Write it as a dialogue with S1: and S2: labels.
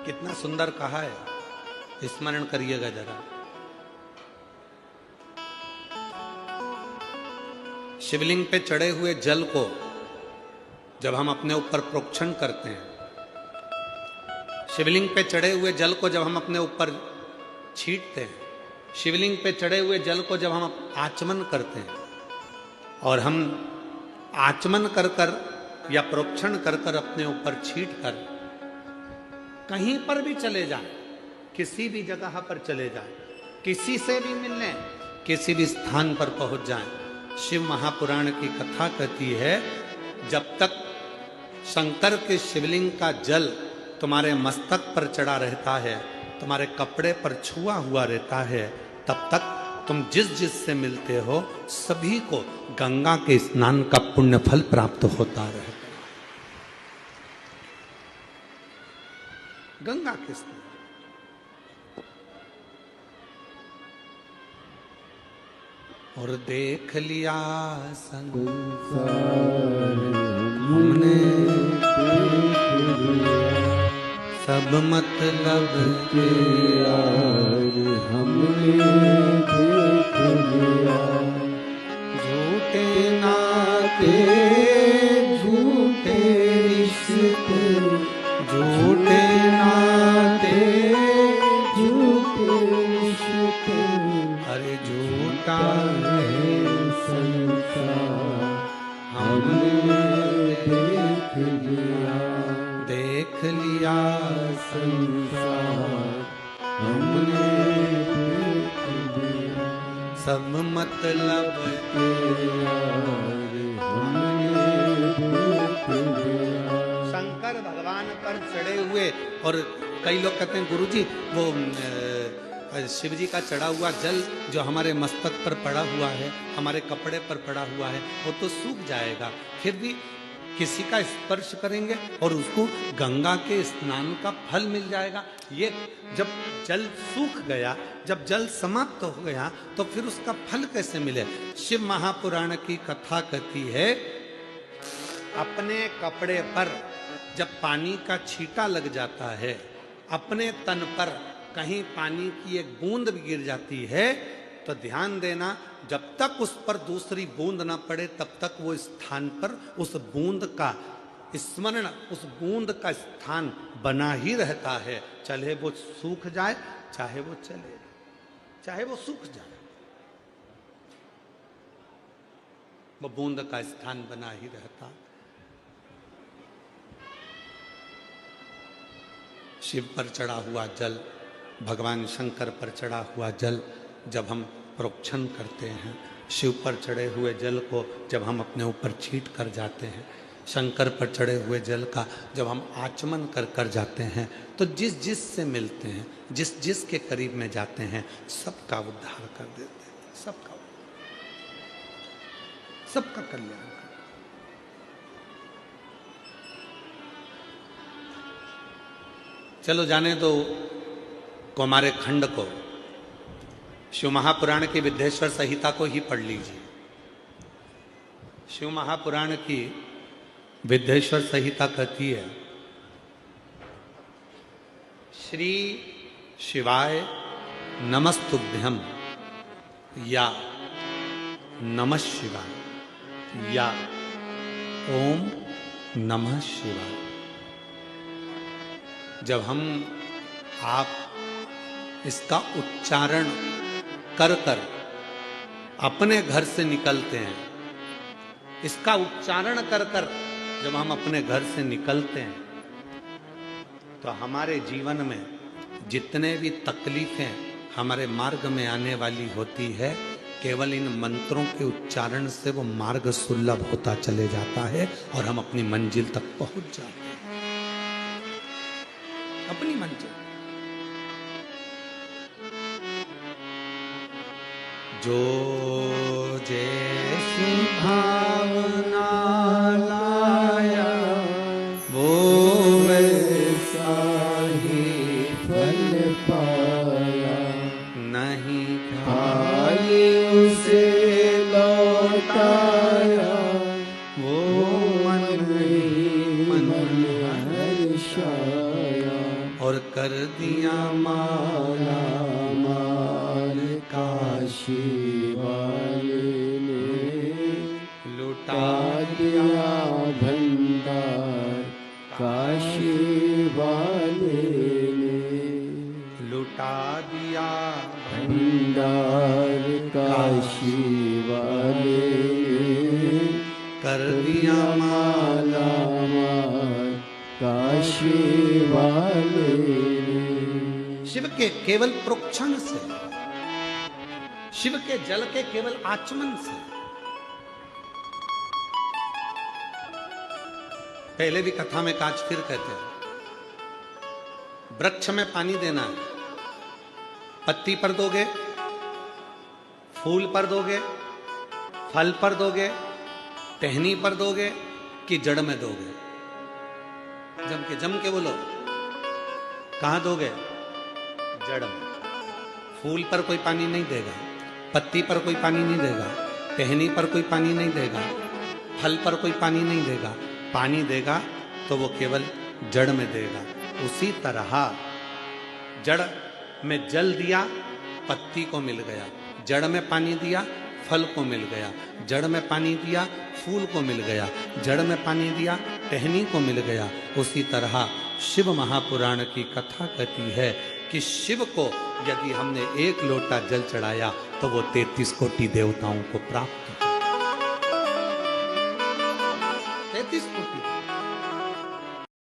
S1: कितना सुंदर कहा है, स्मरण करिएगा जरा। शिवलिंग पे चढ़े हुए जल को जब हम अपने ऊपर प्रोक्षण करते हैं, शिवलिंग पे चढ़े हुए जल को जब हम अपने ऊपर छींटते हैं, शिवलिंग पे चढ़े हुए जल को जब हम आचमन करते हैं, और हम आचमन कर कर या प्रोक्षण कर कर अपने ऊपर छींट कर कहीं पर भी चले जाएं, किसी भी जगह पर चले जाएं, किसी से भी मिलने, किसी भी स्थान पर पहुंच जाएं, शिव महापुराण की कथा कहती है जब तक शंकर के शिवलिंग का जल तुम्हारे मस्तक पर चढ़ा रहता है, तुम्हारे कपड़े पर छुआ हुआ रहता है, तब तक तुम जिस जिस से मिलते हो सभी को गंगा के स्नान का पुण्य फल प्राप्त होता रहे। गंगा के स्नान। और देख लिया संसार हमने, सब मतलब के यार हमने देख लिया, झूठे नाते झूठे रिश्ते, झूठे नाते झूठे रिश्ते, अरे झूठा है संसार हमने देख लिया, देख लिया संसार हमने देख लिया, सब मतलब के यार हमने देख लिया। शंकर भगवान पर चढ़े हुए, और कई लोग कहते हैं गुरुजी वो शिव जी का चढ़ा हुआ जल जो हमारे मस्तक पर पड़ा हुआ है, हमारे कपड़े पर पड़ा हुआ है, वो तो सूख जाएगा, फिर भी किसी का स्पर्श करेंगे और उसको गंगा के स्नान का फल मिल जाएगा। ये जब जल सूख गया, जब जल समाप्त हो गया, तो फिर उसका फल कैसे मिले? शिव महापुराण की कथा कहती है अपने कपड़े पर जब पानी का छींटा लग जाता है, अपने तन पर कहीं पानी की एक बूंद भी गिर जाती है, तो ध्यान देना जब तक उस पर दूसरी बूंद ना पड़े तब तक वो स्थान पर उस बूंद का स्मरण, उस बूंद का स्थान बना ही रहता है, चाहे वो सूख जाए, चाहे वो चले, चाहे वो सूख जाए, वो बूंद का स्थान बना ही रहता। शिव पर चढ़ा हुआ जल, भगवान शंकर पर चढ़ा हुआ जल जब हम प्रोक्षण करते हैं, शिव पर चढ़े हुए जल को जब हम अपने ऊपर छींट कर जाते हैं, शंकर पर चढ़े हुए जल का जब हम आचमन कर कर जाते हैं, तो जिस जिस से मिलते हैं, जिस जिस के करीब में जाते हैं, सबका उद्धार कर देते हैं, सबका कल्याण। चलो जाने दो हमारे खंड को, शिव महापुराण की विद्येश्वर संहिता को ही पढ़ लीजिए। शिव महापुराण की विद्येश्वर संहिता कहती है श्री शिवाय नमस्तुभ्यम या नमः शिवाय या ओम नमः शिवाय। जब हम आप इसका उच्चारण कर कर अपने घर से निकलते हैं, इसका उच्चारण कर कर जब हम अपने घर से निकलते हैं, तो हमारे जीवन में जितने भी तकलीफें हमारे मार्ग में आने वाली होती है, केवल इन मंत्रों के उच्चारण से वो मार्ग सुलभ होता चले जाता है और हम अपनी मंजिल तक पहुंच जाते हैं, अपनी मंजिल। जो जैसी भावना लाया वो वैसा ही फल पाया, नहीं खाली उसे लौटाया वो मन ही मन हर्षाया। और कर दिया माला
S2: माल काशी वाले ने
S1: लुटा
S2: दिया भंडार काशी वाले ने
S1: लुटा दिया
S2: भंडार काशी वाले ने
S1: कर दिया
S2: माला माल काशी वाले ने।
S1: शिव के केवल प्रोक्षण से, शिव के जल के केवल आचमन से, पहले भी कथा में काज फिर कहते हैं, वृक्ष में पानी देना है, पत्ती पर दोगे, फूल पर दोगे, फल पर दोगे, टहनी पर दोगे कि जड़ में दोगे? जम के बोलो, कहां दोगे? जड़ में। फूल पर कोई पानी नहीं देगा, पत्ती पर कोई पानी नहीं देगा, टहनी पर कोई पानी नहीं देगा, फल पर कोई पानी नहीं देगा। पानी देगा तो वो केवल जड़ में देगा। उसी तरह जड़ में जल दिया, पत्ती को मिल गया, जड़ में पानी दिया, फल को मिल गया, जड़ में पानी दिया, फूल को मिल गया, जड़ में पानी दिया, टहनी को मिल गया। उसी तरह शिव महापुराण की कथा कहती है कि शिव को यदि हमने एक लोटा जल चढ़ाया तो वो 33 कोटि देवताओं को प्राप्त हो।